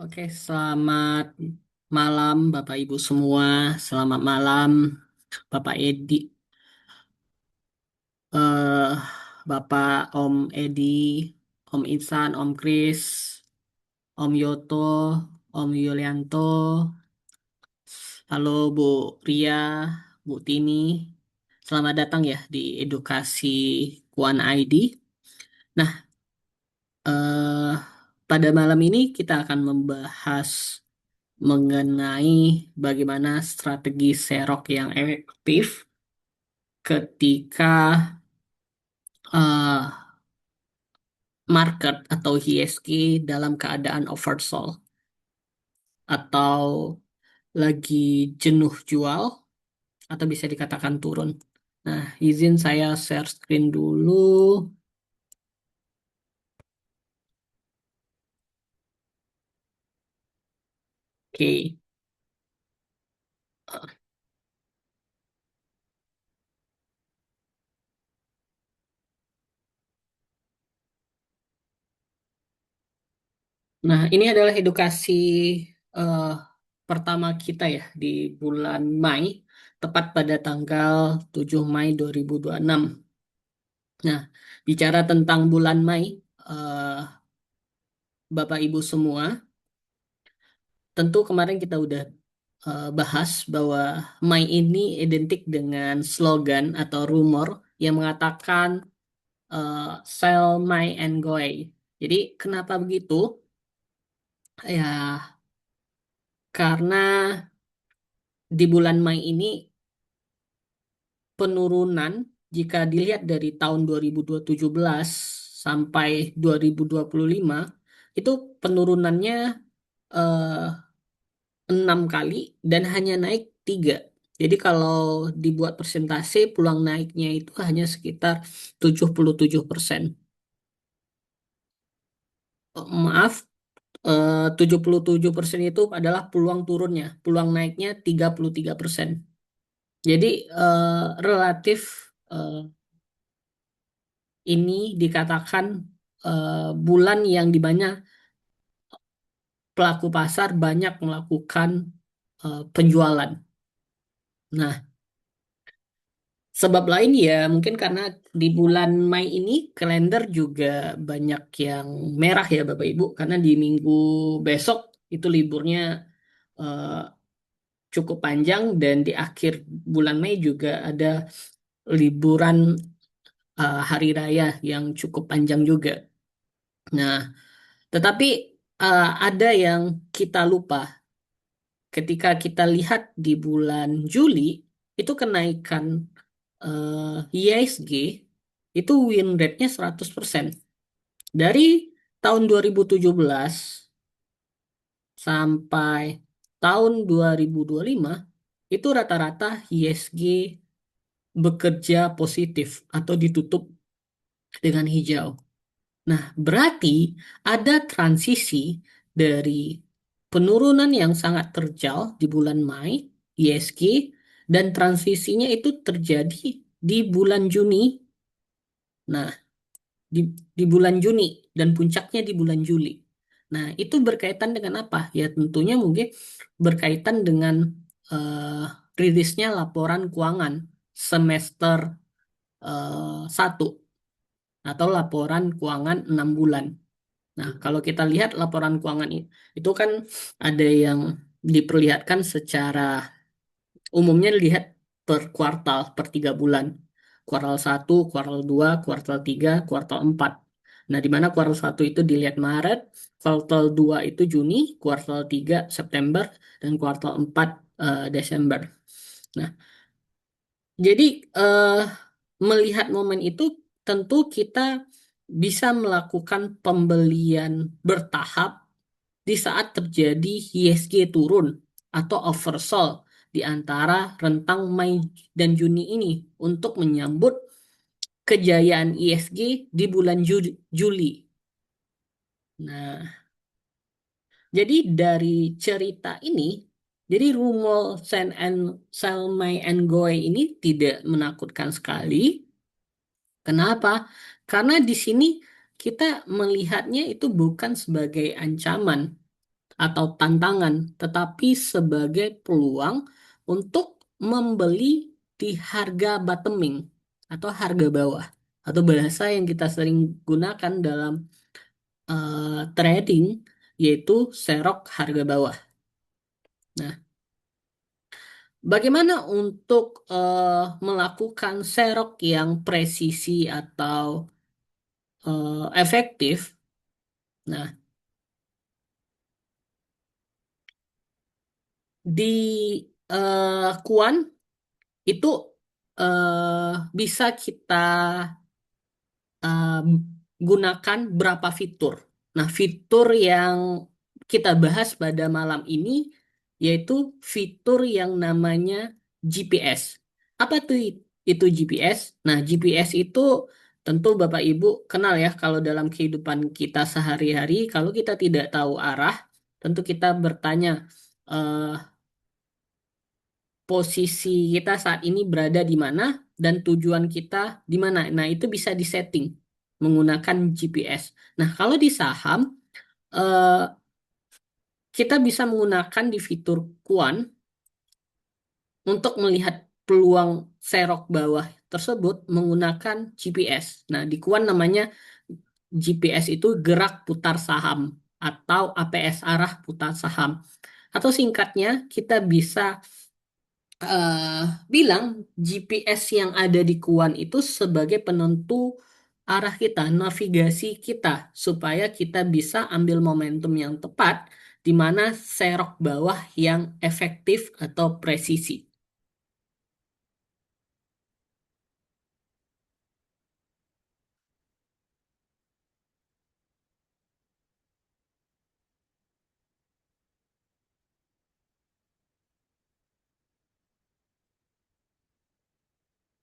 Oke, selamat malam Bapak Ibu semua. Selamat malam Bapak Edi, eh Bapak Om Edi, Om Insan, Om Kris, Om Yoto, Om Yulianto. Halo Bu Ria, Bu Tini. Selamat datang ya di Edukasi Kuan ID. Nah, eh pada malam ini kita akan membahas mengenai bagaimana strategi serok yang efektif ketika eh, market atau IHSG dalam keadaan oversold atau lagi jenuh jual atau bisa dikatakan turun. Nah, izin saya share screen dulu. Oke. Nah, ini adalah edukasi eh, pertama kita ya di bulan Mei, tepat pada tanggal 7 Mei 2026. Nah, bicara tentang bulan Mei, eh, Bapak Ibu semua, tentu kemarin kita udah bahas bahwa Mei ini identik dengan slogan atau rumor yang mengatakan eh, sell Mei and go away. Jadi kenapa begitu? Ya, karena di bulan Mei ini penurunan jika dilihat dari tahun 2017 sampai 2025 itu penurunannya eh, 6 kali dan hanya naik 3. Jadi kalau dibuat persentase peluang naiknya itu hanya sekitar 77%. Maaf, 77% itu adalah peluang turunnya. Peluang naiknya 33%. Jadi relatif eh, ini dikatakan bulan yang di mana pelaku pasar banyak melakukan penjualan. Nah, sebab lain ya mungkin karena di bulan Mei ini kalender juga banyak yang merah ya Bapak Ibu karena di minggu besok itu liburnya eh, cukup panjang dan di akhir bulan Mei juga ada liburan hari raya yang cukup panjang juga. Nah, tetapi ada yang kita lupa ketika kita lihat di bulan Juli itu kenaikan IISG itu win rate-nya 100%. Dari tahun 2017 sampai tahun 2025 itu rata-rata IISG bekerja positif atau ditutup dengan hijau. Nah, berarti ada transisi dari penurunan yang sangat terjal di bulan Mei, ISG, dan transisinya itu terjadi di bulan Juni. Nah, di, di bulan Juni dan puncaknya di bulan Juli. Nah, itu berkaitan dengan apa? Ya, tentunya mungkin berkaitan dengan eh, rilisnya laporan keuangan semester 1 atau laporan keuangan 6 bulan. Nah, kalau kita lihat laporan keuangan itu kan ada yang diperlihatkan secara umumnya dilihat per kuartal, per 3 bulan. Kuartal 1, kuartal 2, kuartal 3, kuartal 4. Nah, di mana kuartal 1 itu dilihat Maret, kuartal 2 itu Juni, kuartal 3 September, dan kuartal 4 Desember. Nah, jadi eh, melihat momen itu tentu kita bisa melakukan pembelian bertahap di saat terjadi ISG turun atau oversold di antara rentang Mei dan Juni ini untuk menyambut kejayaan ISG di bulan Juli. Nah, jadi dari cerita ini, jadi rumor Sell My and Goy ini tidak menakutkan sekali. Kenapa? Karena di sini kita melihatnya itu bukan sebagai ancaman, atau tantangan, tetapi sebagai peluang untuk membeli di harga bottoming atau harga bawah, atau bahasa yang kita sering gunakan dalam trading, yaitu serok harga bawah. Nah, bagaimana untuk melakukan serok yang presisi atau efektif? Nah, di Kuan itu bisa kita um, gunakan berapa fitur. Nah, fitur yang kita bahas pada malam ini yaitu fitur yang namanya GPS. Apa tuh itu GPS? Nah, GPS itu tentu Bapak Ibu kenal ya kalau dalam kehidupan kita sehari-hari, kalau kita tidak tahu arah, tentu kita bertanya eh, posisi kita saat ini berada di mana dan tujuan kita di mana. Nah, itu bisa disetting menggunakan GPS. Nah, kalau di saham, eh, kita bisa menggunakan di fitur Quant untuk melihat peluang serok bawah tersebut menggunakan GPS. Nah, di Quant namanya GPS itu gerak putar saham atau APS arah putar saham. Atau singkatnya, kita bisa eh, bilang GPS yang ada di Kuan itu sebagai penentu arah kita, navigasi kita, supaya kita bisa ambil momentum yang tepat di mana serok bawah yang efektif atau presisi.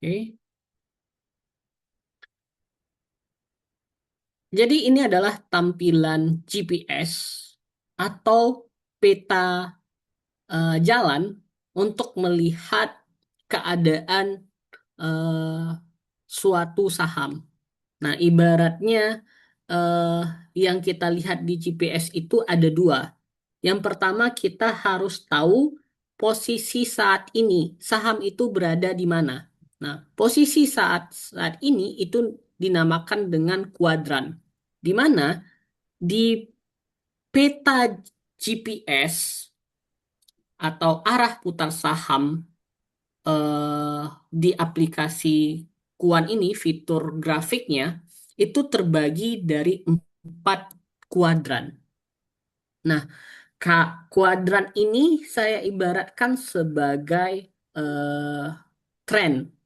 Oke. Jadi ini adalah tampilan GPS atau peta jalan untuk melihat keadaan eh, suatu saham. Nah, ibaratnya eh, yang kita lihat di GPS itu ada dua. Yang pertama, kita harus tahu posisi saat ini saham itu berada di mana. Nah, posisi saat saat ini itu dinamakan dengan kuadran, di mana di peta GPS atau arah putar saham eh, di aplikasi Kuan ini, fitur grafiknya itu terbagi dari 4 kuadran. Nah, kuadran ini saya ibaratkan sebagai eh, tren.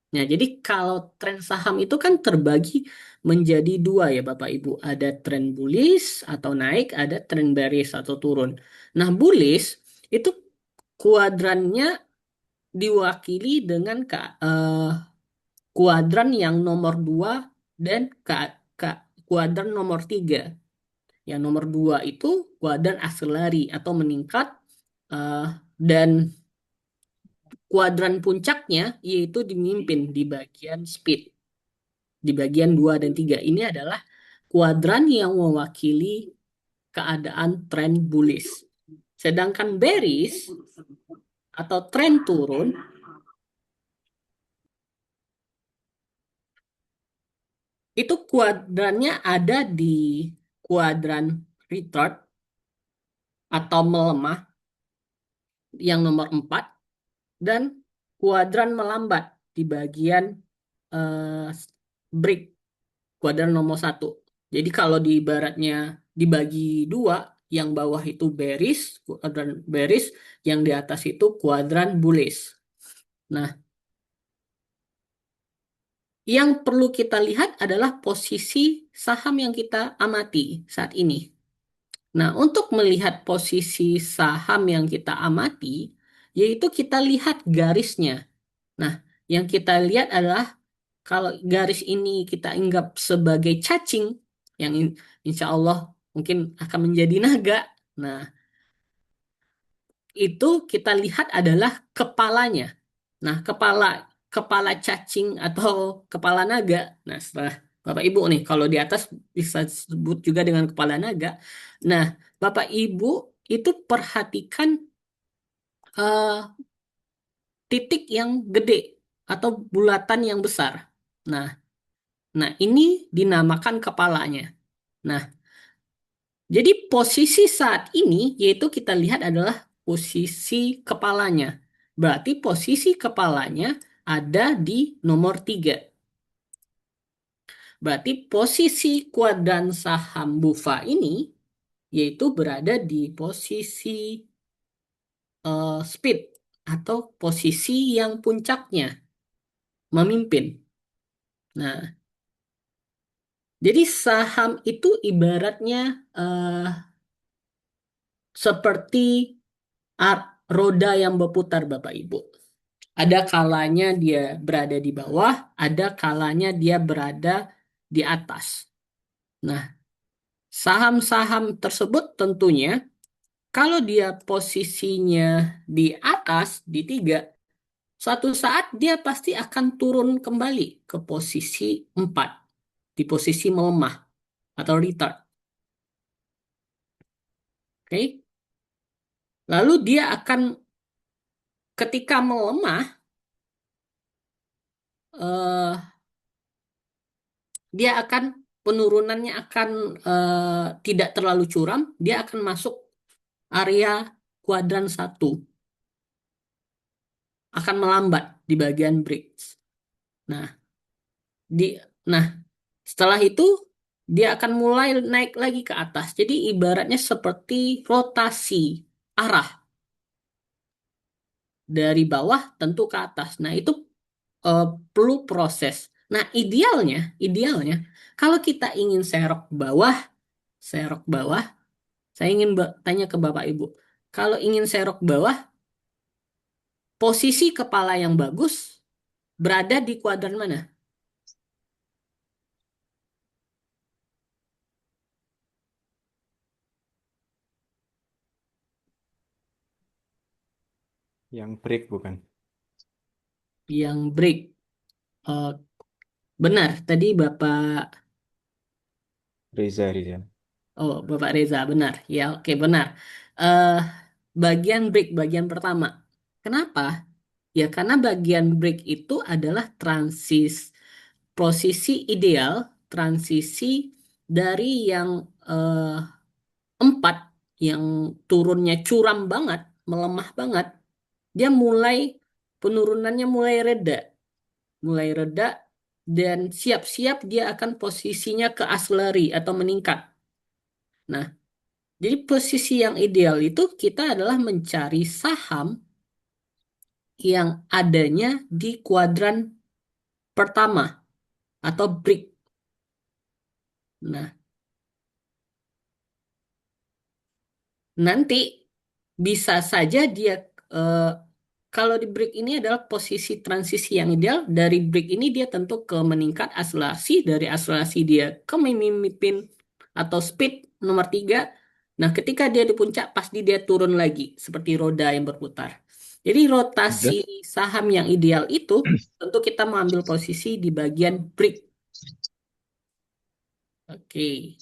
Nah, jadi kalau tren saham itu kan terbagi menjadi dua ya Bapak Ibu. Ada tren bullish atau naik, ada tren bearish atau turun. Nah, bullish itu kuadrannya diwakili dengan kuadran yang nomor 2 dan kuadran nomor 3. Yang nomor 2 itu kuadran akselerasi atau meningkat, eh, dan kuadran puncaknya yaitu dimimpin di bagian speed. Di bagian 2 dan 3 ini adalah kuadran yang mewakili keadaan tren bullish. Sedangkan bearish atau tren turun itu kuadrannya ada di kuadran retard atau melemah yang nomor 4 dan kuadran melambat di bagian eh, break kuadran nomor 1. Jadi kalau di ibaratnya dibagi dua, yang bawah itu bearish, kuadran bearish, yang di atas itu kuadran bullish. Nah, yang perlu kita lihat adalah posisi saham yang kita amati saat ini. Nah, untuk melihat posisi saham yang kita amati, yaitu kita lihat garisnya. Nah, yang kita lihat adalah kalau garis ini kita anggap sebagai cacing, yang insya Allah mungkin akan menjadi naga. Nah, itu kita lihat adalah kepalanya. Nah, kepala cacing atau kepala naga. Nah, setelah Bapak Ibu nih, kalau di atas bisa disebut juga dengan kepala naga. Nah, Bapak Ibu itu perhatikan eh, titik yang gede atau bulatan yang besar. Nah, nah ini dinamakan kepalanya. Nah, jadi posisi saat ini yaitu kita lihat adalah posisi kepalanya. Berarti posisi kepalanya ada di nomor 3. Berarti posisi kuadran saham BUFA ini yaitu berada di posisi speed atau posisi yang puncaknya memimpin. Nah, jadi saham itu ibaratnya eh, seperti roda yang berputar, Bapak Ibu. Ada kalanya dia berada di bawah, ada kalanya dia berada di atas. Nah, saham-saham tersebut tentunya kalau dia posisinya di atas, di 3, suatu saat dia pasti akan turun kembali ke posisi 4, di posisi melemah atau retard. Oke? Lalu dia akan ketika melemah, eh, dia akan penurunannya akan tidak terlalu curam, dia akan masuk area kuadran 1, akan melambat di bagian bridge. Nah, di nah setelah itu dia akan mulai naik lagi ke atas. Jadi ibaratnya seperti rotasi arah dari bawah tentu ke atas. Nah, itu eh, perlu proses. Nah, idealnya kalau kita ingin serok bawah, saya ingin tanya ke Bapak Ibu. Kalau ingin serok bawah, posisi kepala yang bagus berada di kuadran mana? Yang break bukan? Yang break. Eh, benar, tadi Bapak, Reza. oh Bapak Reza, benar. Ya, oke benar. Eh, bagian break, bagian pertama. Kenapa? Ya, karena bagian break itu adalah posisi ideal, transisi dari yang eh, 4, yang turunnya curam banget, melemah banget, dia penurunannya mulai reda dan siap-siap dia akan posisinya ke asleri atau meningkat. Nah, jadi posisi yang ideal itu kita adalah mencari saham yang adanya di kuadran pertama atau break. Nah, nanti bisa saja dia eh, kalau di break ini adalah posisi transisi yang ideal. Dari break ini dia tentu ke meningkat akselerasi, dari akselerasi dia ke memimpin atau speed nomor 3. Nah, ketika dia di puncak pasti dia turun lagi seperti roda yang berputar. Jadi rotasi Udah. saham yang ideal itu tentu kita mengambil posisi di bagian break. Oke.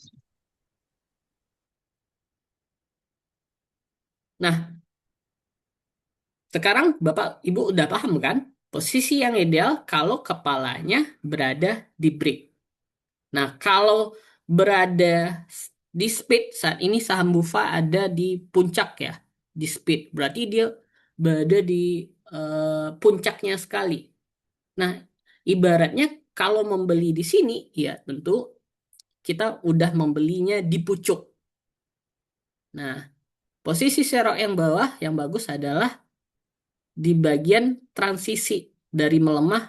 Nah, sekarang Bapak Ibu udah paham kan? Posisi yang ideal kalau kepalanya berada di break. Nah, kalau berada di speed, saat ini saham Bufa ada di puncak ya, di speed. Berarti dia berada di puncaknya sekali. Nah, ibaratnya kalau membeli di sini, ya tentu kita udah membelinya di pucuk. Nah, posisi serok yang bawah yang bagus adalah di bagian transisi dari melemah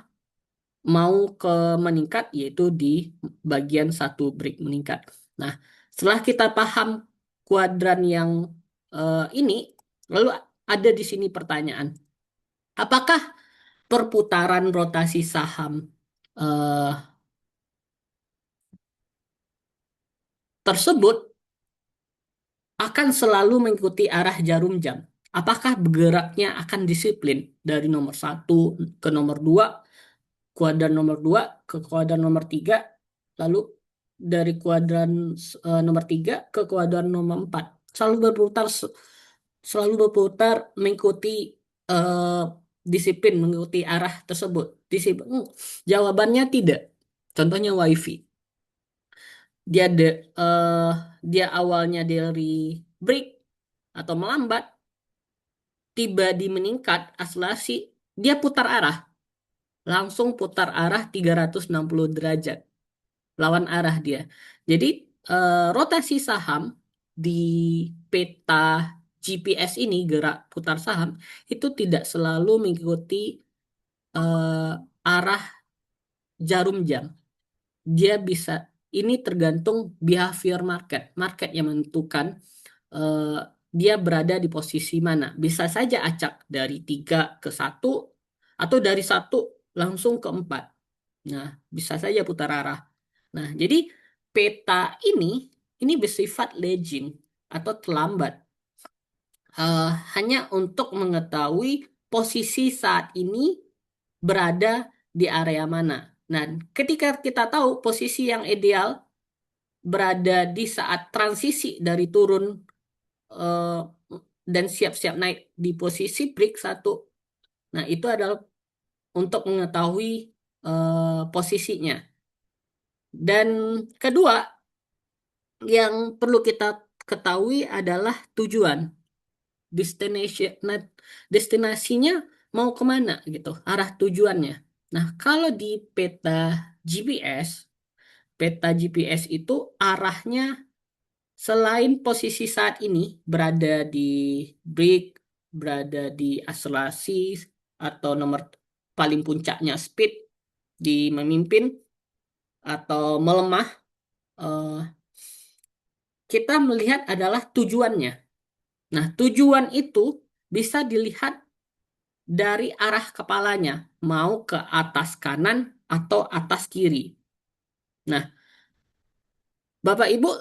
mau ke meningkat, yaitu di bagian 1 break meningkat. Nah, setelah kita paham kuadran yang ini, lalu ada di sini pertanyaan, apakah perputaran rotasi saham eh, tersebut akan selalu mengikuti arah jarum jam? Apakah bergeraknya akan disiplin dari nomor 1 ke nomor 2, kuadran nomor 2 ke kuadran nomor 3, lalu dari kuadran nomor 3 ke kuadran nomor 4. selalu berputar selalu berputar mengikuti eh, disiplin, mengikuti arah tersebut. Disiplin. Jawabannya tidak. Contohnya WiFi. Dia eh, dia awalnya dari break atau melambat, tiba di meningkat akselerasi, dia putar arah, langsung putar arah 360 derajat, lawan arah dia. Jadi rotasi saham di peta GPS ini, gerak putar saham, itu tidak selalu mengikuti arah jarum jam. Dia bisa, ini tergantung behavior market. Market yang menentukan eh, dia berada di posisi mana. Bisa saja acak dari 3 ke 1 atau dari 1 langsung ke 4. Nah, bisa saja putar arah. Nah, jadi peta ini bersifat lagging atau terlambat. Eh, Hanya untuk mengetahui posisi saat ini berada di area mana. Nah, ketika kita tahu posisi yang ideal berada di saat transisi dari turun eh, dan siap-siap naik di posisi break satu. Nah, itu adalah untuk mengetahui posisinya. Dan kedua, yang perlu kita ketahui adalah tujuan, destination, nah, destinasinya mau kemana gitu, arah tujuannya. Nah, kalau di GPS, peta GPS itu arahnya selain posisi saat ini berada di break, berada di akselerasi, atau nomor paling puncaknya speed di memimpin atau melemah, eh, kita melihat adalah tujuannya. Nah, tujuan itu bisa dilihat dari arah kepalanya, mau ke atas kanan atau atas kiri. Nah, Bapak Ibu,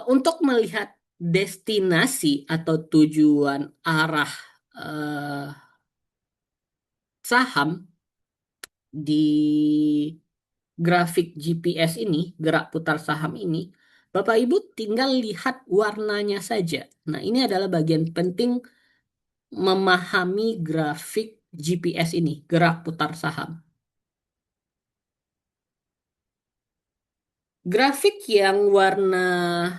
untuk melihat destinasi atau tujuan arah eh, saham di grafik GPS ini, gerak putar saham ini, Bapak Ibu tinggal lihat warnanya saja. Nah, ini adalah bagian penting memahami grafik GPS ini, gerak putar saham. Grafik yang warna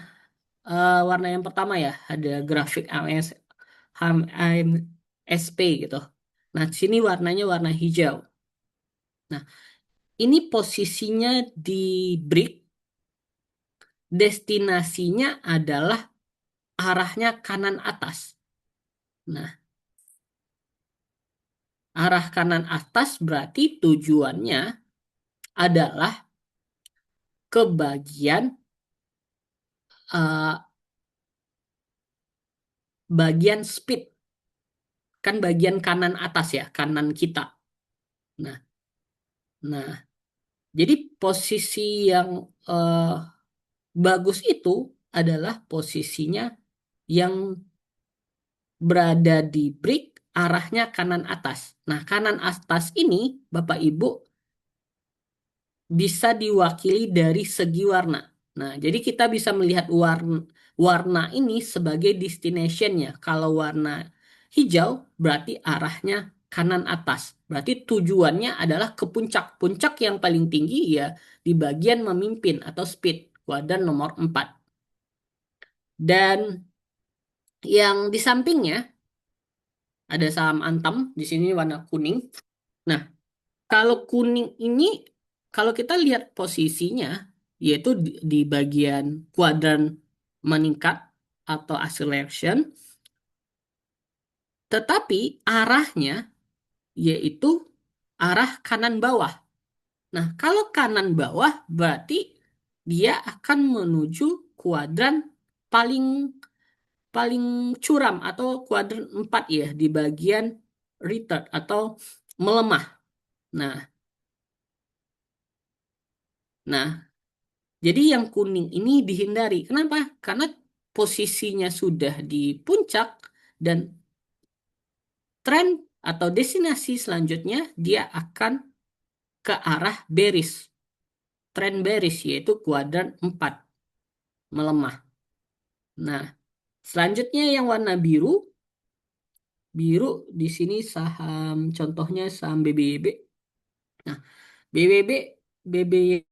yang pertama ya, ada grafik AMSP gitu. Nah, di sini warnanya warna hijau. Nah, ini posisinya di break, destinasinya adalah arahnya kanan atas. Nah, arah kanan atas berarti tujuannya adalah ke eh, bagian speed, kan bagian kanan atas ya, kanan kita. Nah, nah, jadi posisi yang eh, bagus itu adalah posisinya yang berada di break, arahnya kanan atas. Nah, kanan atas ini Bapak Ibu bisa diwakili dari segi warna. Nah, jadi kita bisa melihat warna ini sebagai destination-nya. Kalau warna hijau berarti arahnya kanan atas. Berarti tujuannya adalah ke puncak. Puncak yang paling tinggi ya di bagian memimpin atau speed, kuadran nomor 4. Dan yang di sampingnya ada saham Antam, di sini warna kuning. Nah, kalau kuning ini, kalau kita lihat posisinya, yaitu di bagian kuadran meningkat atau acceleration, tetapi arahnya yaitu arah kanan bawah. Nah, kalau kanan bawah berarti dia akan menuju kuadran paling paling curam atau kuadran 4 ya, di bagian retard atau melemah. Nah, nah, jadi yang kuning ini dihindari. Kenapa? Karena posisinya sudah di puncak dan tren atau destinasi selanjutnya dia akan ke arah bearish. Tren bearish yaitu kuadran 4 melemah. Nah, Selanjutnya yang warna biru, biru di sini saham contohnya saham BBYB. Nah, BBB BBYB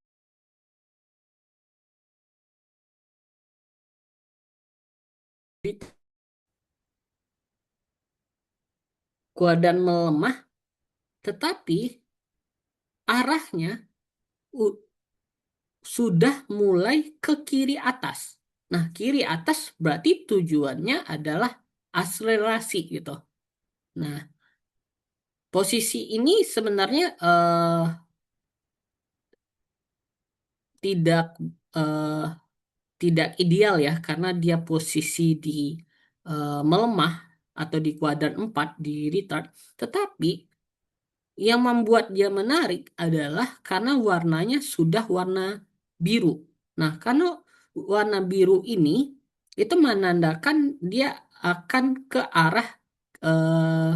kuadran melemah, tetapi arahnya u- sudah mulai ke kiri atas. Nah, kiri atas berarti tujuannya adalah akselerasi gitu. Nah, posisi ini sebenarnya tidak eh, tidak ideal ya karena dia posisi di melemah atau di kuadran 4 di retard. Tetapi yang membuat dia menarik adalah karena warnanya sudah warna biru. Nah, karena warna biru ini itu menandakan dia akan ke arah eh,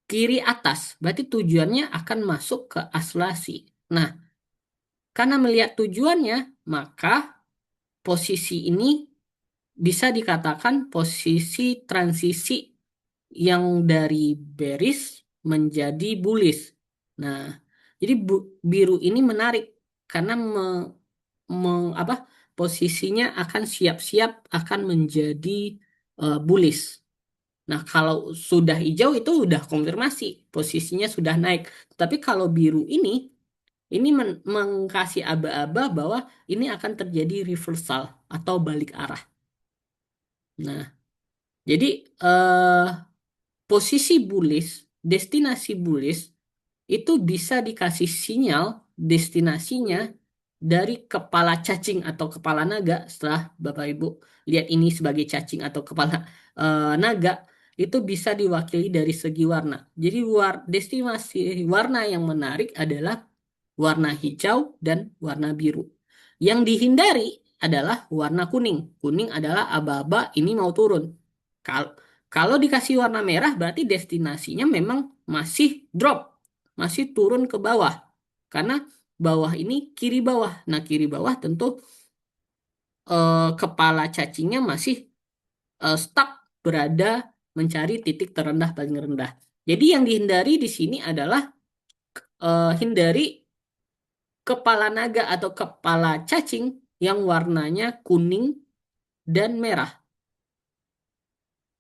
kiri atas. Berarti tujuannya akan masuk ke akselerasi. Nah, karena melihat tujuannya, maka posisi ini bisa dikatakan posisi transisi yang dari bearish menjadi bullish. Nah, jadi biru ini menarik karena apa posisinya akan siap-siap akan menjadi bullish. Nah, kalau sudah hijau itu udah konfirmasi posisinya sudah naik. Tapi kalau biru ini mengkasih aba-aba bahwa ini akan terjadi reversal atau balik arah. Nah, jadi eh, posisi bullish, destinasi bullish itu bisa dikasih sinyal destinasinya dari kepala cacing atau kepala naga. Setelah Bapak Ibu lihat ini sebagai cacing atau kepala naga, itu bisa diwakili dari segi warna. Jadi destinasi warna yang menarik adalah warna hijau dan warna biru. Yang dihindari adalah warna kuning. Kuning adalah aba-aba ini mau turun. Kal- Kalau dikasih warna merah berarti destinasinya memang masih drop, masih turun ke bawah. Karena bawah ini kiri bawah. Nah, kiri bawah tentu kepala cacingnya masih stuck berada mencari titik terendah paling rendah. Jadi yang dihindari di sini adalah hindari kepala naga atau kepala cacing yang warnanya kuning dan merah.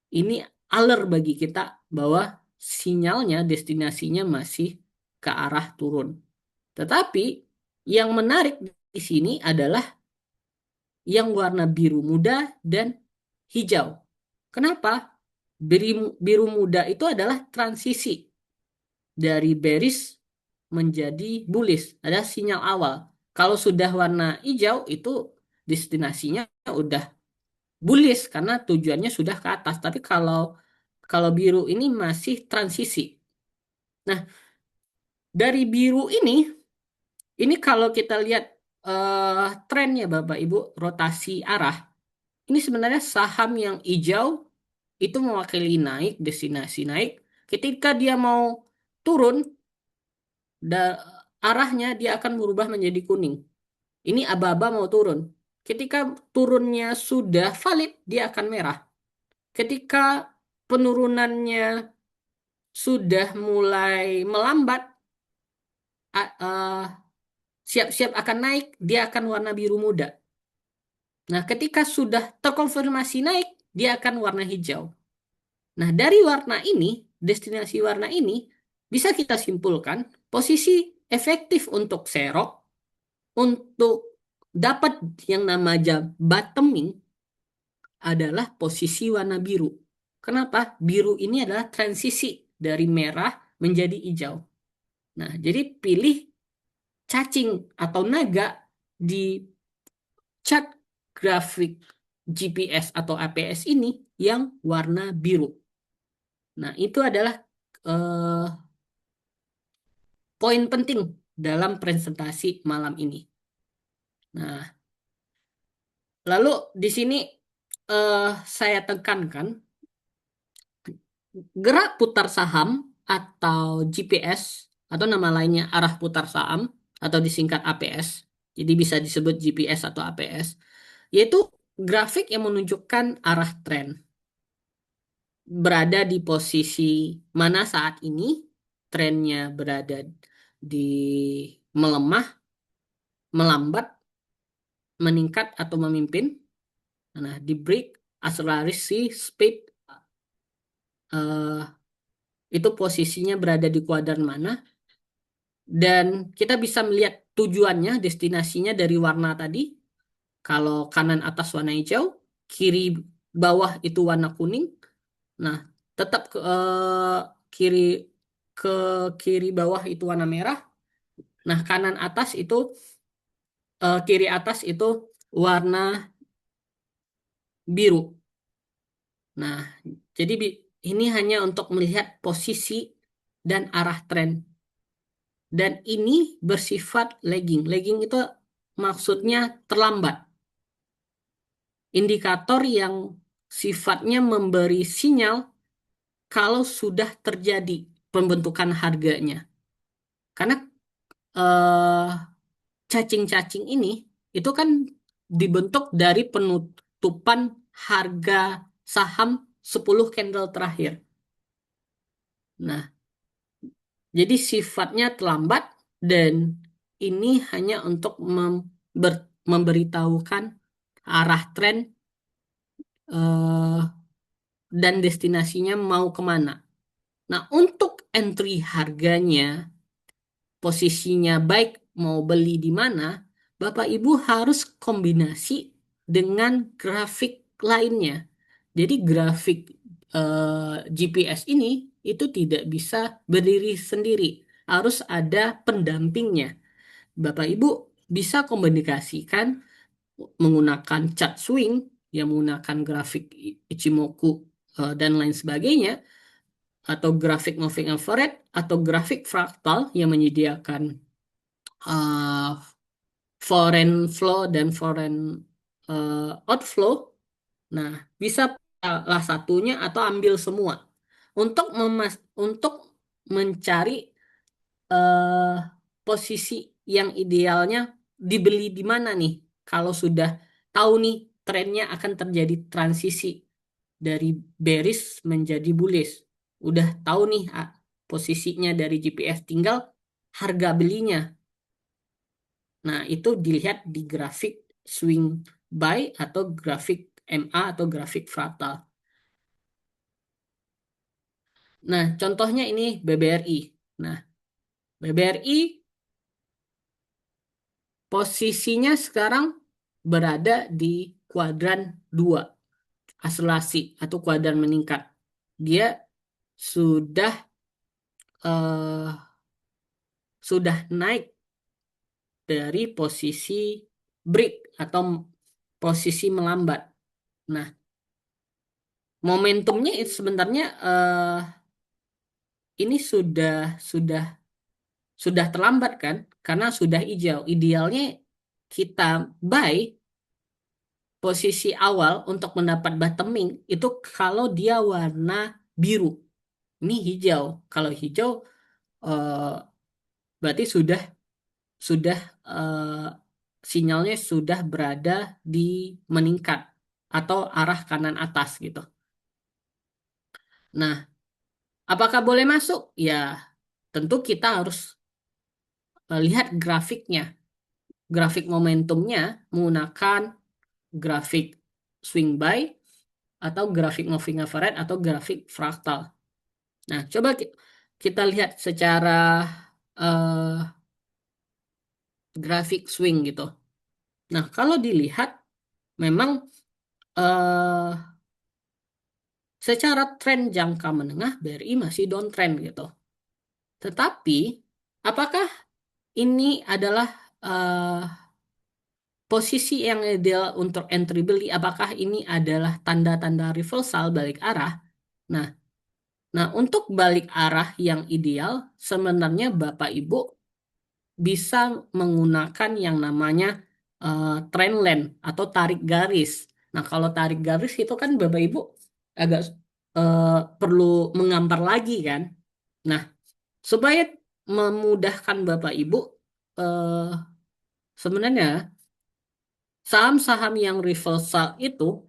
Ini alert bagi kita bahwa sinyalnya destinasinya masih ke arah turun. Tetapi yang menarik di sini adalah yang warna biru muda dan hijau. Kenapa? Biru muda itu adalah transisi dari bearish menjadi bullish. Ada sinyal awal. Kalau sudah warna hijau itu destinasinya udah bullish karena tujuannya sudah ke atas. Tapi kalau kalau biru ini masih transisi. Nah, dari biru ini kalau kita lihat trennya Bapak Ibu, rotasi arah. Ini sebenarnya saham yang hijau itu mewakili naik, destinasi naik. Ketika dia mau turun, da- arahnya dia akan berubah menjadi kuning. Ini aba-aba mau turun. Ketika turunnya sudah valid, dia akan merah. Ketika penurunannya sudah mulai melambat, siap-siap akan naik, dia akan warna biru muda. Nah, ketika sudah terkonfirmasi naik, dia akan warna hijau. Nah, dari warna ini, destinasi warna ini, bisa kita simpulkan posisi efektif untuk serok, untuk dapat yang namanya bottoming adalah posisi warna biru. Kenapa? Biru ini adalah transisi dari merah menjadi hijau. Nah, jadi pilih cacing atau naga di chart grafik GPS atau APS ini yang warna biru. Nah, itu adalah eh, poin penting dalam presentasi malam ini. Nah, lalu di sini saya tekankan gerak putar saham atau GPS atau nama lainnya arah putar saham atau disingkat APS. Jadi bisa disebut GPS atau APS. yaitu grafik yang menunjukkan arah tren. Berada di posisi mana saat ini, trennya berada di melemah, melambat, meningkat atau memimpin. Nah, di break, akselerasi, speed, eh, itu posisinya berada di kuadran mana. Dan kita bisa melihat tujuannya, destinasinya dari warna tadi. Kalau kanan atas warna hijau, kiri bawah itu warna kuning. Nah, tetap kiri ke kiri bawah itu warna merah. Nah, kanan atas itu kiri atas itu warna biru. Nah, jadi ini hanya untuk melihat posisi dan arah tren. Dan ini bersifat lagging. Lagging itu maksudnya terlambat. Indikator yang sifatnya memberi sinyal kalau sudah terjadi pembentukan harganya. Karena eh, cacing-cacing ini itu kan dibentuk dari penutupan harga saham 10 candle terakhir. Nah, jadi sifatnya terlambat dan ini hanya untuk memberitahukan arah tren eh, dan destinasinya mau kemana. Nah, untuk entry harganya, posisinya baik mau beli di mana, Bapak Ibu harus kombinasi dengan grafik lainnya. Jadi grafik GPS ini itu tidak bisa berdiri sendiri, harus ada pendampingnya. Bapak Ibu bisa komunikasikan menggunakan chart swing yang menggunakan grafik Ichimoku dan lain sebagainya, atau grafik moving average atau grafik fraktal yang menyediakan uh, foreign flow dan foreign outflow. Nah, bisa salah satunya atau ambil semua untuk untuk mencari eh, posisi yang idealnya dibeli di mana nih. Kalau sudah tahu nih trennya akan terjadi transisi dari bearish menjadi bullish. Udah tahu nih posisinya dari GPS, tinggal harga belinya. Nah, itu dilihat di grafik swing buy atau grafik MA atau grafik fraktal. Nah, contohnya ini BBRI. Nah, BBRI posisinya sekarang berada di kuadran 2 akselerasi atau kuadran meningkat. Dia sudah eh, sudah naik dari posisi break atau posisi melambat. Nah, momentumnya itu sebenarnya ini sudah terlambat kan? Karena sudah hijau. Idealnya kita buy posisi awal untuk mendapat bottoming itu kalau dia warna biru. Ini hijau. Kalau hijau eh, berarti sudah sinyalnya sudah berada di meningkat atau arah kanan atas gitu. Nah, apakah boleh masuk? Ya, tentu kita harus lihat grafiknya. Grafik momentumnya menggunakan grafik swing buy atau grafik moving average atau grafik fraktal. Nah, coba kita lihat secara eh, grafik swing gitu. Nah, kalau dilihat memang eh, secara tren jangka menengah BRI masih downtrend gitu. Tetapi apakah ini adalah eh, posisi yang ideal untuk entry beli? Apakah ini adalah tanda-tanda reversal balik arah? Nah, untuk balik arah yang ideal, sebenarnya Bapak Ibu bisa menggunakan yang namanya trendline atau tarik garis. Nah, kalau tarik garis itu kan Bapak Ibu agak eh, perlu menggambar lagi kan. Nah, supaya memudahkan Bapak Ibu, eh, sebenarnya Saham-saham yang reversal itu,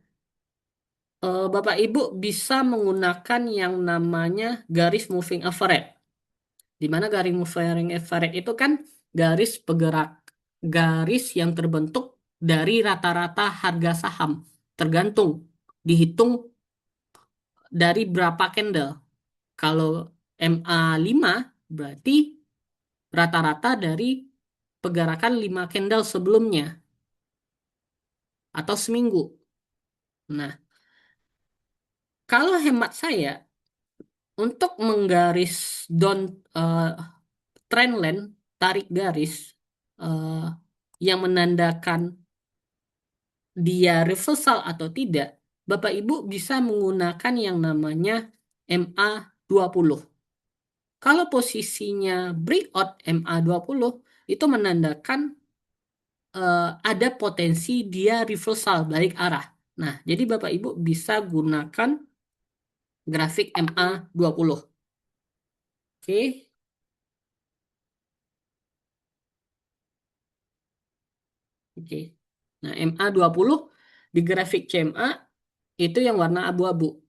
Bapak Ibu bisa menggunakan yang namanya garis moving average. Di mana garis moving average itu kan garis pegerak, garis yang terbentuk dari rata-rata harga saham, tergantung, dihitung dari berapa candle. Kalau MA5 berarti rata-rata dari pergerakan 5 candle sebelumnya atau seminggu. Nah, kalau hemat saya untuk menggaris down trendline, tarik garis eh, yang menandakan dia reversal atau tidak, Bapak Ibu bisa menggunakan yang namanya MA20. Kalau posisinya breakout MA20 itu menandakan ada potensi dia reversal balik arah. Nah, jadi Bapak Ibu bisa gunakan grafik MA20. Oke, oke. Nah, MA20 di grafik CMA itu yang warna abu-abu.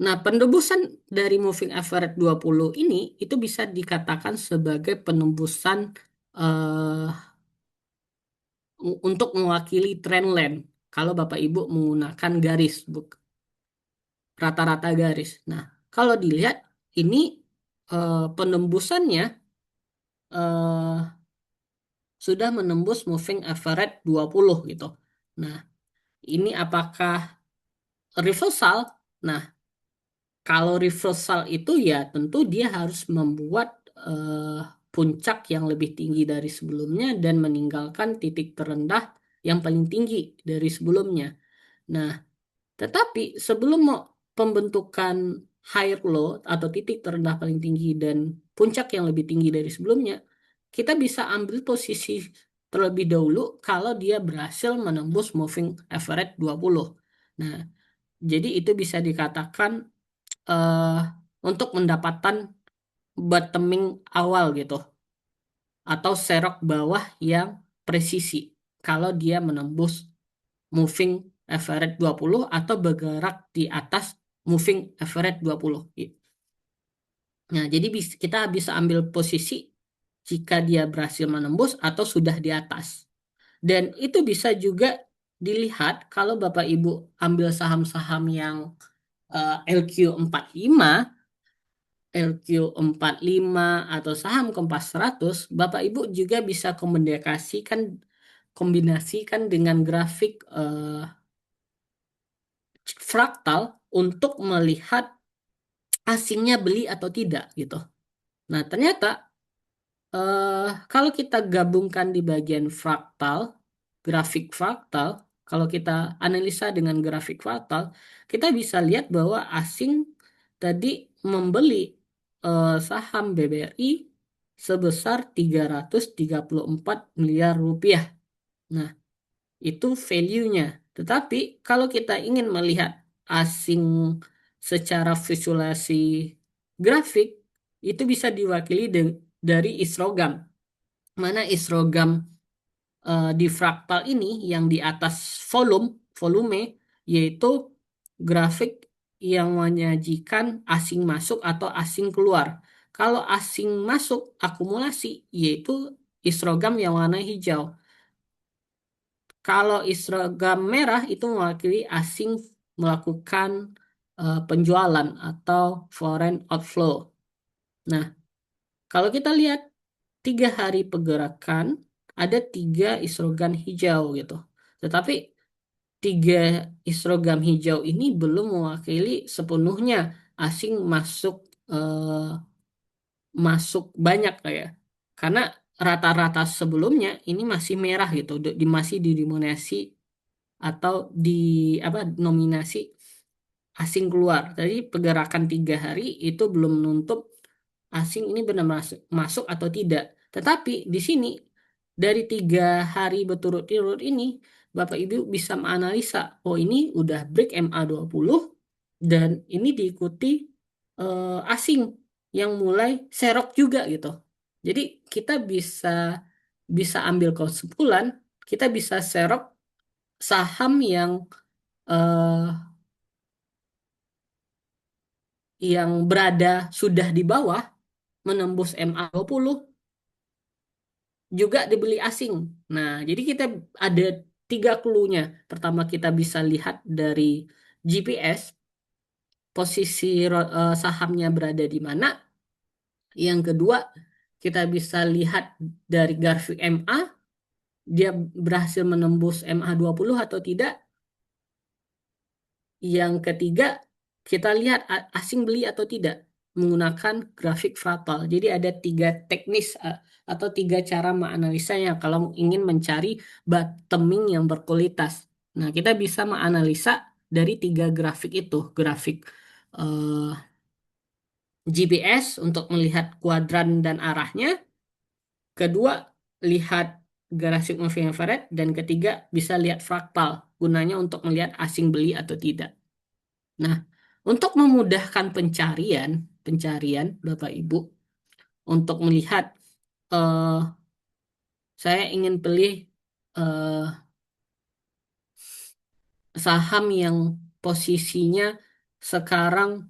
Nah, penembusan dari moving average 20 ini itu bisa dikatakan sebagai penembusan eh, untuk mewakili trendline kalau Bapak Ibu menggunakan garis, rata-rata garis. Nah, kalau dilihat ini penembusannya eh, sudah menembus moving average 20 gitu. Nah, ini apakah reversal? Nah, kalau reversal itu ya tentu dia harus membuat puncak yang lebih tinggi dari sebelumnya dan meninggalkan titik terendah yang paling tinggi dari sebelumnya. Nah, tetapi sebelum pembentukan higher low atau titik terendah paling tinggi dan puncak yang lebih tinggi dari sebelumnya, kita bisa ambil posisi terlebih dahulu kalau dia berhasil menembus moving average 20. Nah, jadi itu bisa dikatakan eh, untuk mendapatkan bottoming awal gitu atau serok bawah yang presisi kalau dia menembus moving average 20 atau bergerak di atas moving average 20. Nah, jadi kita bisa ambil posisi jika dia berhasil menembus atau sudah di atas. Dan itu bisa juga dilihat kalau Bapak Ibu ambil saham-saham yang LQ45, LQ45 atau saham Kompas 100, Bapak Ibu juga bisa kombinasikan dengan grafik fraktal untuk melihat asingnya beli atau tidak gitu. Nah, ternyata kalau kita gabungkan di bagian fraktal, grafik fraktal, kalau kita analisa dengan grafik fraktal, kita bisa lihat bahwa asing tadi membeli saham BBRI sebesar 334 miliar rupiah. Nah, itu value-nya. Tetapi kalau kita ingin melihat asing secara visualisasi grafik, itu bisa diwakili dari histogam. Mana histogam di fraktal ini yang di atas volume yaitu grafik yang menyajikan asing masuk atau asing keluar. Kalau asing masuk akumulasi yaitu histogam yang warna hijau. Kalau histogam merah itu mewakili asing melakukan penjualan atau foreign outflow. Nah, kalau kita lihat 3 hari pergerakan, ada 3 histogam hijau gitu. Tetapi 3 histogam hijau ini belum mewakili sepenuhnya asing eh, masuk banyak kayak. Karena rata-rata sebelumnya ini masih merah gitu, masih didominasi atau di apa nominasi asing keluar. Jadi pergerakan 3 hari itu belum menutup asing ini benar masuk atau tidak. Tetapi di sini dari 3 hari berturut-turut ini Bapak Ibu bisa menganalisa, oh ini udah break MA20 dan ini diikuti asing yang mulai serok juga gitu. Jadi kita bisa bisa ambil kesimpulan, kita bisa serok saham eh, yang berada sudah di bawah menembus MA20 juga dibeli asing. Nah, jadi kita ada tiga clue-nya. Pertama kita bisa lihat dari GPS, posisi sahamnya berada di mana. Yang kedua, kita bisa lihat dari grafik MA, dia berhasil menembus MA20 atau tidak. Yang ketiga, kita lihat asing beli atau tidak menggunakan grafik fraktal. Jadi ada tiga teknis atau tiga cara menganalisanya kalau ingin mencari bottoming yang berkualitas. Nah, kita bisa menganalisa dari tiga grafik itu, grafik eh, GPS untuk melihat kuadran dan arahnya, kedua lihat grafik moving average, dan ketiga bisa lihat fraktal gunanya untuk melihat asing beli atau tidak. Nah, untuk memudahkan pencarian, pencarian Bapak Ibu, untuk melihat eh, saya ingin pilih eh, saham yang posisinya sekarang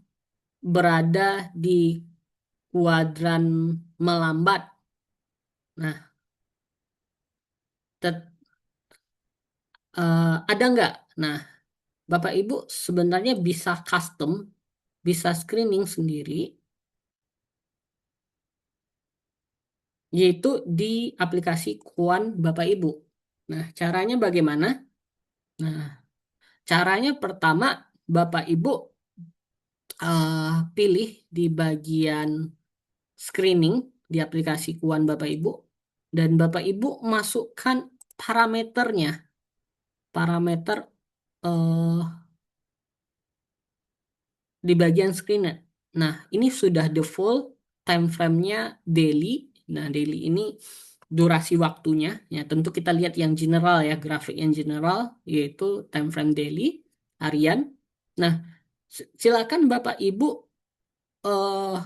berada di kuadran melambat. Nah, tet- ada nggak? Nah, Bapak Ibu sebenarnya bisa custom, bisa screening sendiri, yaitu di aplikasi Kuan Bapak Ibu. Nah, caranya bagaimana? Nah, caranya pertama, Bapak Ibu pilih di bagian screening di aplikasi Kuan Bapak Ibu, dan Bapak Ibu masukkan parameternya, parameter eh, di bagian screener. Nah, ini sudah default time frame-nya daily. Nah, daily ini durasi waktunya. Ya, tentu kita lihat yang general ya, grafik yang general, yaitu time frame daily, harian. Nah, silakan Bapak Ibu eh,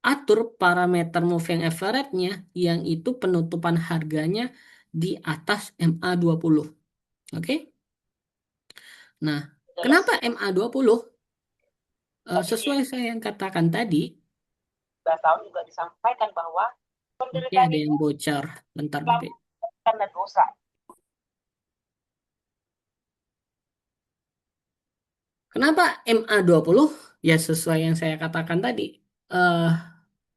atur parameter moving average-nya yang itu penutupan harganya di atas MA20. Oke? Nah, Jelas. kenapa MA20? Ini Sesuai saya yang katakan tadi, tahun juga disampaikan bahwa oke penderitaan ada itu yang bocor. Bentar, selalu Bapak. karena dosa. Kenapa MA20? Ya sesuai yang saya katakan tadi. Eh,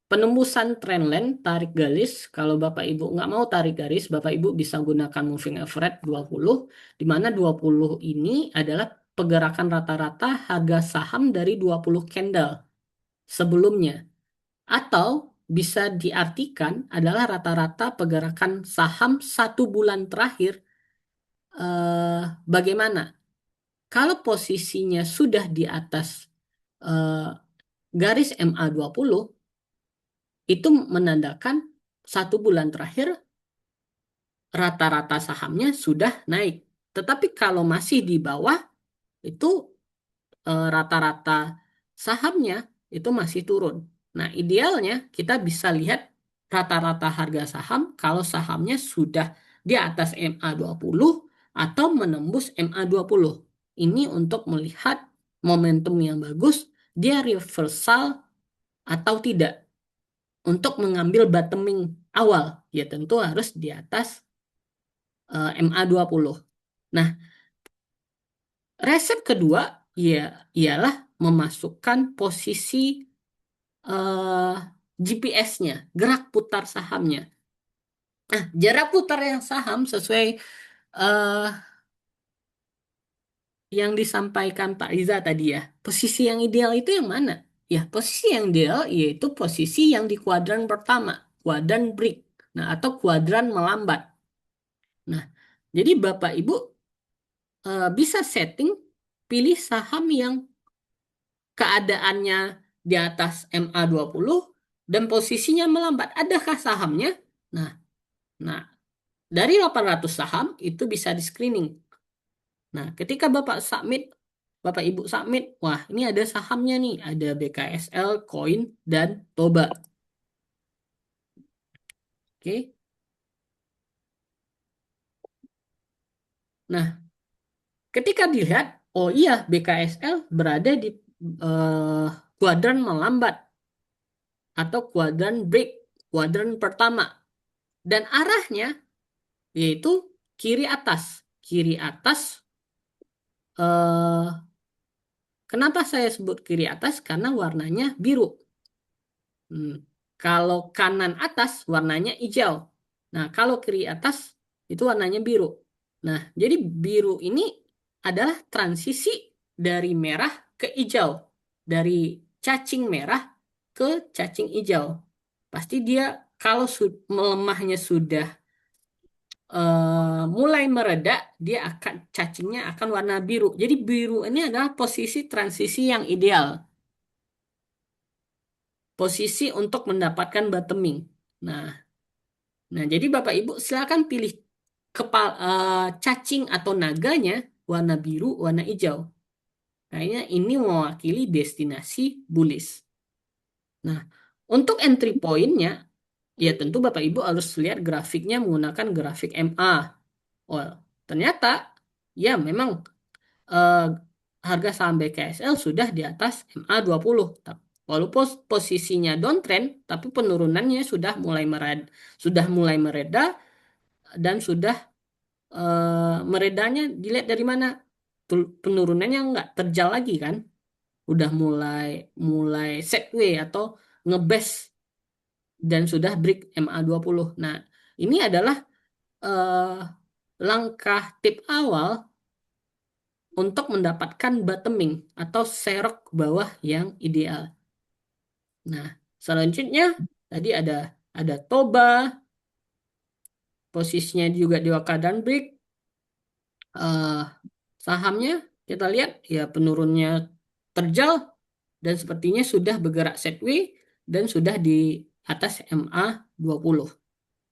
Penembusan trendline tarik garis. Kalau Bapak Ibu nggak mau tarik garis, Bapak Ibu bisa gunakan moving average 20, di mana 20 ini adalah pergerakan rata-rata harga saham dari 20 candle sebelumnya. Atau bisa diartikan adalah rata-rata pergerakan saham 1 bulan terakhir. Bagaimana? Kalau posisinya sudah di atas eh, garis MA20, itu menandakan 1 bulan terakhir rata-rata sahamnya sudah naik. Tetapi kalau masih di bawah, itu rata-rata sahamnya itu masih turun. Nah, idealnya kita bisa lihat rata-rata harga saham kalau sahamnya sudah di atas MA20 atau menembus MA20. Ini untuk melihat momentum yang bagus, dia reversal atau tidak. Untuk mengambil bottoming awal, ya tentu harus di atas MA20. Nah, resep kedua ya ialah memasukkan posisi eh, GPS-nya, gerak putar sahamnya. Nah, jarak putar yang saham sesuai eh, yang disampaikan Pak Riza tadi ya. Posisi yang ideal itu yang mana? Ya, posisi yang ideal yaitu posisi yang di kuadran pertama, kuadran break. Nah, atau kuadran melambat. Nah, jadi Bapak Ibu bisa setting pilih saham yang keadaannya di atas MA20 dan posisinya melambat. Adakah sahamnya? Nah, nah, dari 800 saham itu bisa di screening. Nah, ketika Bapak submit, Bapak Ibu submit, wah ini ada sahamnya nih, ada BKSL, Koin, dan Toba. Oke. Nah, ketika dilihat, oh iya BKSL berada di eh, kuadran melambat atau kuadran break, kuadran pertama. Dan arahnya yaitu kiri atas. Kiri atas, eh, kenapa saya sebut kiri atas? Karena warnanya biru. Hmm. Kalau kanan atas warnanya hijau. Nah, kalau kiri atas itu warnanya biru. Nah, jadi biru ini adalah transisi dari merah ke hijau. Dari cacing merah ke cacing hijau. Pasti dia kalau melemahnya sudah mulai mereda, dia akan cacingnya akan warna biru. Jadi biru ini adalah posisi transisi yang ideal. Posisi untuk mendapatkan bottoming. Nah, nah, jadi Bapak Ibu silakan pilih cacing atau naganya warna biru, warna hijau. Kayaknya ini mewakili destinasi bullish. Nah, untuk entry point-nya, ya tentu Bapak Ibu harus lihat grafiknya menggunakan grafik MA. Oh, ternyata ya memang eh, harga saham BKSL sudah di atas MA20. Walaupun posisinya downtrend, tapi penurunannya sudah mulai mereda dan sudah meredanya dilihat dari mana? Penurunannya nggak terjal lagi kan? Udah mulai mulai sideways atau ngebes dan sudah break MA20. Nah, ini adalah eh, langkah tip awal untuk mendapatkan bottoming atau serok bawah yang ideal. Nah, selanjutnya tadi ada Toba, posisinya juga di Wakadan Break. Eh, sahamnya kita lihat ya penurunnya terjal dan sepertinya sudah bergerak sideways dan sudah di atas MA20.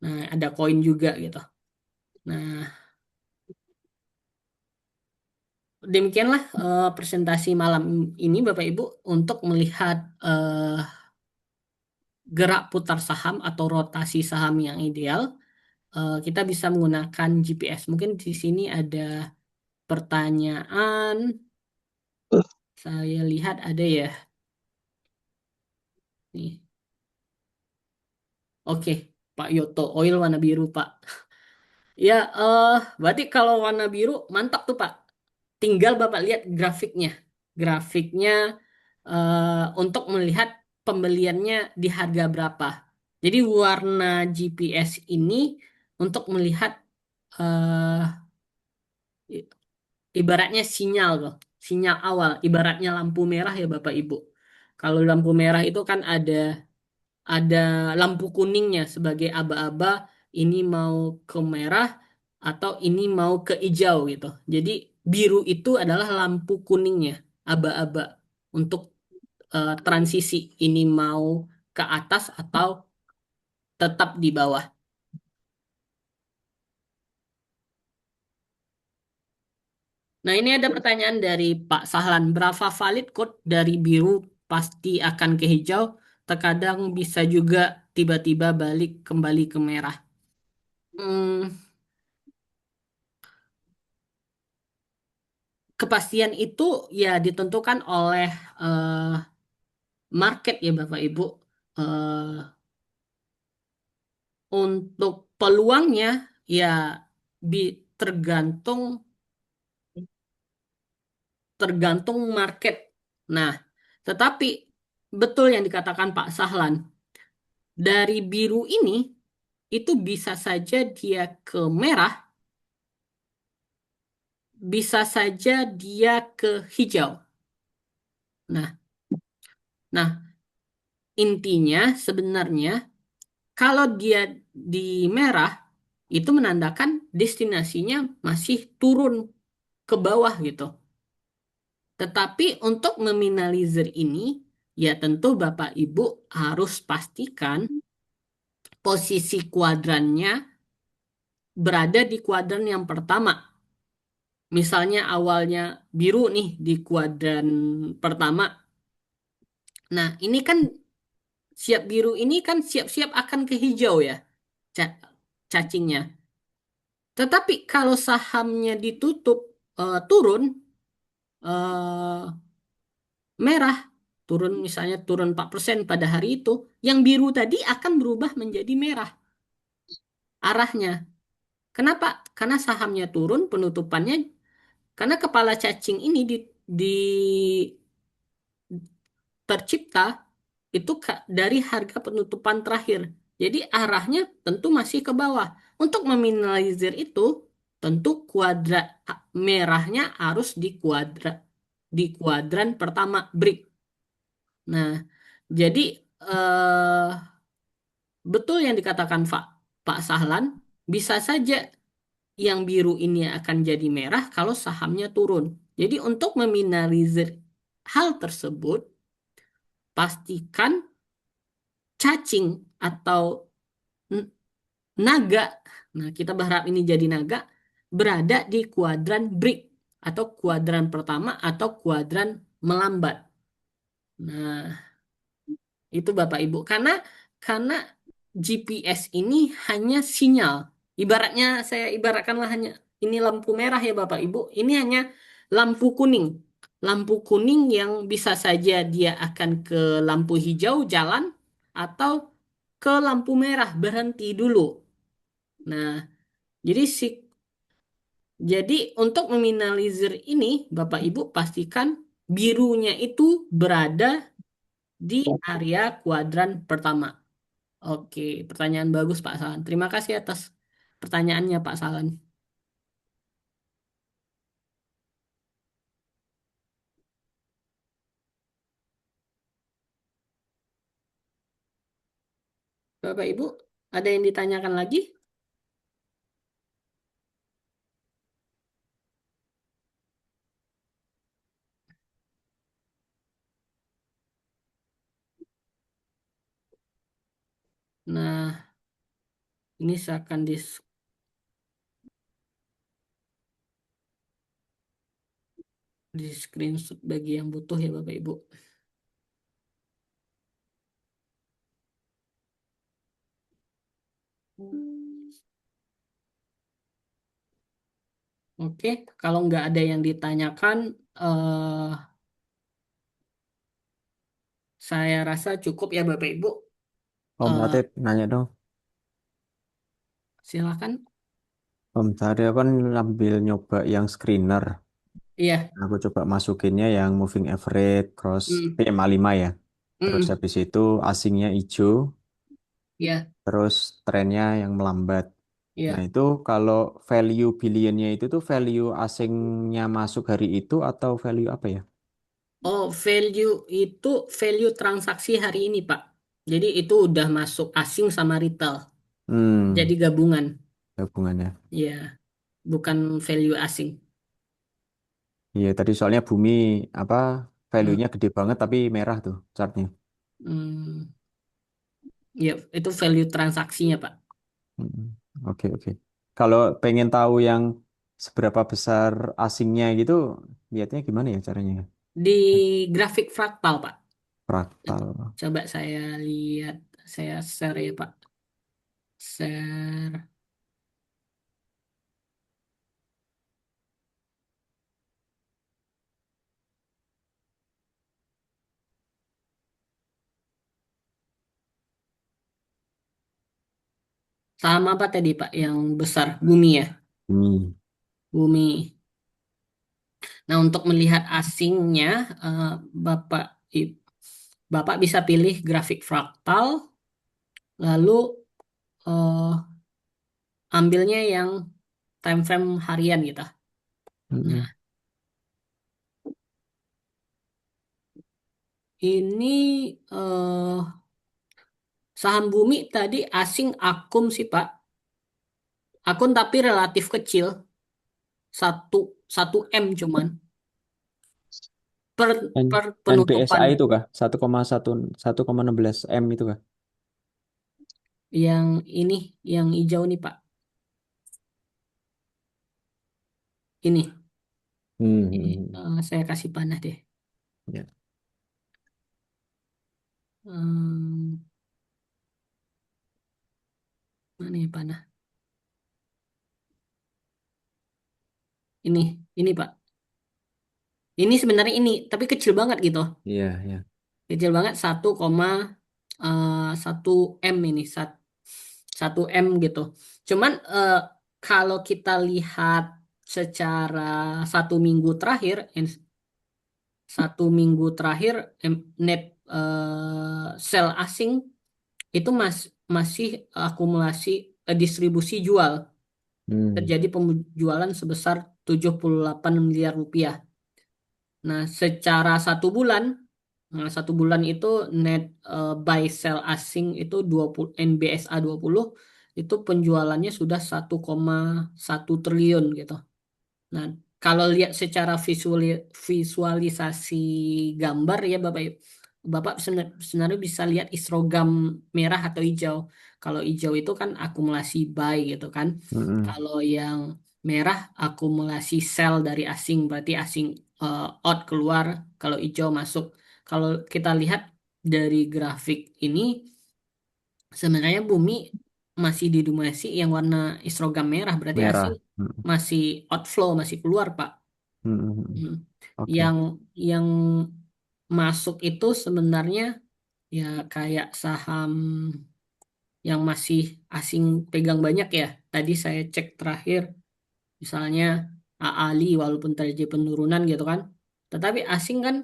Nah, ada koin juga gitu. Nah, demikianlah presentasi malam ini Bapak Ibu untuk melihat gerak putar saham atau rotasi saham yang ideal. Kita bisa menggunakan GPS. Mungkin di sini ada pertanyaan. Saya lihat ada ya. Nih. Oke, Pak Yoto, oil warna biru, Pak. Ya, berarti kalau warna biru mantap tuh, Pak. Tinggal Bapak lihat grafiknya. Grafiknya untuk melihat pembeliannya di harga berapa. Jadi warna GPS ini untuk melihat eh, ibaratnya sinyal loh, sinyal awal, ibaratnya lampu merah ya Bapak Ibu. Kalau lampu merah itu kan ada lampu kuningnya sebagai aba-aba, ini mau ke merah atau ini mau ke hijau gitu. Jadi biru itu adalah lampu kuningnya, aba-aba untuk transisi ini mau ke atas atau tetap di bawah. Nah, ini ada pertanyaan dari Pak Sahlan. Berapa valid code dari biru pasti akan ke hijau? Terkadang bisa juga tiba-tiba balik kembali ke merah. Hmm, kepastian itu ya ditentukan oleh eh, market ya Bapak Ibu. Eh, untuk peluangnya ya tergantung tergantung market. Nah, tetapi betul yang dikatakan Pak Sahlan. Dari biru ini itu bisa saja dia ke merah, bisa saja dia ke hijau. Nah, nah intinya sebenarnya kalau dia di merah itu menandakan destinasinya masih turun ke bawah gitu. Tetapi untuk meminimalisir ini, ya tentu Bapak Ibu harus pastikan posisi kuadrannya berada di kuadran yang pertama. Misalnya awalnya biru nih di kuadran pertama. Nah, ini kan siap biru ini kan siap-siap akan ke hijau ya. ca- cacingnya. Tetapi kalau sahamnya ditutup turun, eh, merah, turun misalnya turun 4% pada hari itu, yang biru tadi akan berubah menjadi merah arahnya. Kenapa? Karena sahamnya turun, penutupannya, karena kepala cacing ini di tercipta itu dari harga penutupan terakhir. Jadi arahnya tentu masih ke bawah. Untuk meminimalisir itu, tentu merahnya harus di kuadran pertama break. Nah, jadi eh, betul yang dikatakan Pak Sahlan, bisa saja yang biru ini akan jadi merah kalau sahamnya turun. Jadi untuk meminimalisir hal tersebut, pastikan cacing atau n- naga, nah kita berharap ini jadi naga, berada di kuadran break atau kuadran pertama atau kuadran melambat. Nah, itu Bapak Ibu. Karena GPS ini hanya sinyal. Ibaratnya saya ibaratkanlah hanya ini lampu merah ya Bapak Ibu. Ini hanya lampu kuning. Lampu kuning yang bisa saja dia akan ke lampu hijau jalan atau ke lampu merah berhenti dulu. Nah, jadi jadi untuk meminimalisir ini Bapak Ibu pastikan birunya itu berada di area kuadran pertama. Oke, pertanyaan bagus Pak Salan. Terima kasih atas pertanyaannya Pak Salan. Bapak Ibu, ada yang ditanyakan lagi? Nah, ini saya akan di screenshot bagi yang butuh ya Bapak Ibu. Oke, kalau nggak ada yang ditanyakan, eh, saya rasa cukup ya Bapak Ibu. Om Eh, Latif nanya dong. Silakan. Om tadi aku kan ambil nyoba yang screener. Iya. Aku coba masukinnya yang moving average cross Mm, PMA 5 ya. Terus mm, habis itu asingnya hijau, ya, terus trennya yang melambat. Nah ya. itu kalau value billionnya itu tuh value asingnya masuk hari itu atau value apa ya? Oh, value itu value transaksi hari ini, Pak. Jadi itu udah masuk asing sama retail. Jadi Hmm, gabungan. hubungannya. Ya, bukan value asing. Iya tadi soalnya bumi apa Hmm, value-nya gede banget tapi merah tuh chartnya. hmm, ya, itu value transaksinya, Pak. Hmm, oke oke. Kalau pengen tahu yang seberapa besar asingnya gitu, lihatnya gimana ya caranya? Di grafik fraktal, Pak. Fraktal. Coba saya lihat, saya share ya, Pak. Share. Saham apa tadi, Pak? Yang besar, bumi ya? Hmm. Bumi. Nah, untuk melihat asingnya, eh, Bapak, I- Bapak bisa pilih grafik fraktal, lalu eh, ambilnya yang time frame harian gitu. Hmm. Nah, ini eh, saham bumi tadi asing akum sih Pak. Akun tapi relatif kecil, satu satu M cuman per N- per penutupan NBSA itu kah? 1,16 M itu kah? yang ini yang hijau nih Pak. Ini, Hmm. ini Hmm, hmm. saya kasih panah deh. Ya. Hmm, Mana ya panah? Ini Pak. Ini sebenarnya ini, tapi kecil banget gitu. Iya, iya. Kecil banget 1,1 M ini, 1 M gitu. Cuman kalau kita lihat secara 1 minggu terakhir, 1 minggu terakhir net sell asing itu masih akumulasi distribusi jual. Hmm. Terjadi penjualan sebesar 78 miliar rupiah. Nah, secara 1 bulan, nah 1 bulan itu net buy sell asing itu 20 NBSA 20 itu penjualannya sudah 1,1 triliun gitu. Nah, kalau lihat secara visualisasi gambar ya Bapak, Bapak sebenarnya bisa lihat histogram merah atau hijau. Kalau hijau itu kan akumulasi buy gitu kan. Mm-mm. Kalau yang merah akumulasi sell dari asing, berarti asing out keluar, kalau hijau masuk. Kalau kita lihat dari grafik ini, sebenarnya bumi masih didominasi yang warna histogram merah, berarti asing Merah. Mm. masih outflow, masih keluar, Pak. Mm-mm. Hmm. Oke. Yang masuk itu sebenarnya ya kayak saham yang masih asing pegang banyak ya. Tadi saya cek terakhir, misalnya AALI walaupun terjadi penurunan gitu kan. Tetapi asing kan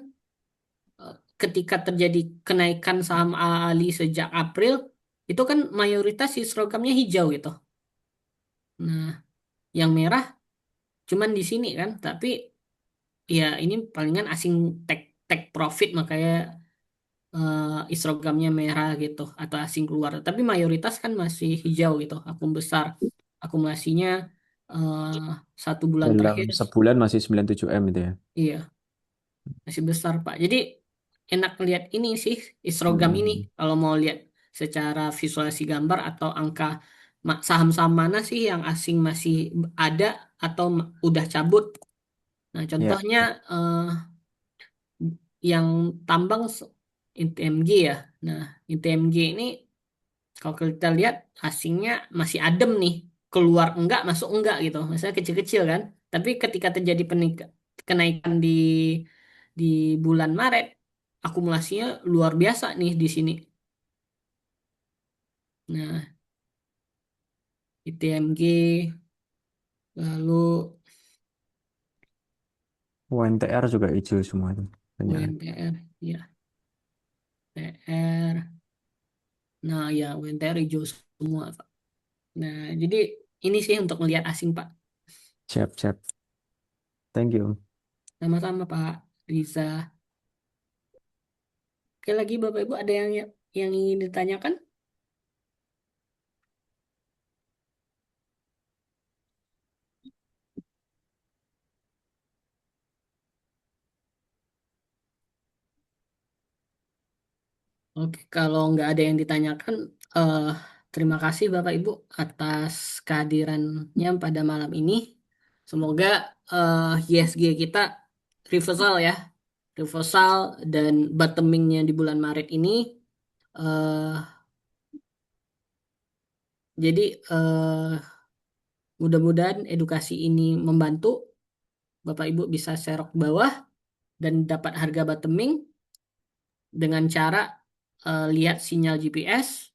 ketika terjadi kenaikan saham AALI sejak April, itu kan mayoritas histogrammnya hijau gitu. Nah, yang merah cuman di sini kan, tapi ya ini palingan asing take take profit makanya histogramnya merah gitu atau asing keluar. Tapi mayoritas kan masih hijau gitu, akun besar. Akumulasinya eh, 1 bulan Dalam terakhir, sebulan masih 97 M itu ya. iya masih besar Pak. Jadi enak lihat ini sih histogram ini Mm-mm. kalau mau lihat secara visualisasi gambar atau angka saham-saham mana sih yang asing masih ada atau udah cabut. Nah, Ya. contohnya eh, yang tambang ITMG ya. Nah, ITMG ini kalau kita lihat asingnya masih adem nih, keluar enggak, masuk enggak gitu. Misalnya kecil-kecil kan. Tapi ketika terjadi kenaikan di bulan Maret, akumulasinya luar biasa nih di sini. Nah, ITMG lalu UNTR juga hijau semua itu. Banyak. UNTR, ya, TR. Nah, ya UNTR hijau semua, Pak. Nah, jadi ini sih untuk melihat asing, Pak. Siap, siap. Thank you. Sama-sama, Pak Riza. Oke, lagi Bapak Ibu ada yang ingin ditanyakan? Oke, kalau nggak ada yang ditanyakan, eh, terima kasih Bapak Ibu atas kehadirannya pada malam ini. Semoga ISG kita reversal ya, reversal dan bottomingnya di bulan Maret ini. eh jadi mudah-mudahan edukasi ini membantu Bapak Ibu bisa share ke bawah dan dapat harga bottoming dengan cara lihat sinyal GPS,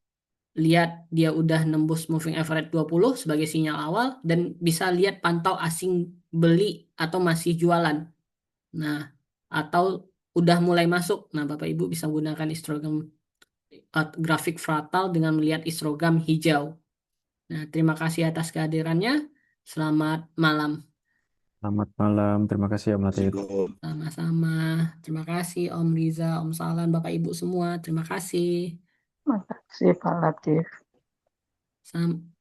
lihat dia udah nembus moving average 20 sebagai sinyal awal dan bisa lihat pantau asing beli atau masih jualan. Nah, atau udah mulai masuk. Nah, Bapak Ibu bisa gunakan histogram grafik frontal dengan melihat histogram hijau. Nah, terima kasih atas kehadirannya. Selamat malam. Selamat malam. Terima kasih Om Latif. Sama-sama. Terima kasih Om Riza, Om Salan, Bapak Ibu semua. Terima kasih. Makasih Pak Latif.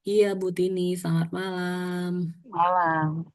Iya Bu Tini, selamat malam. Malam.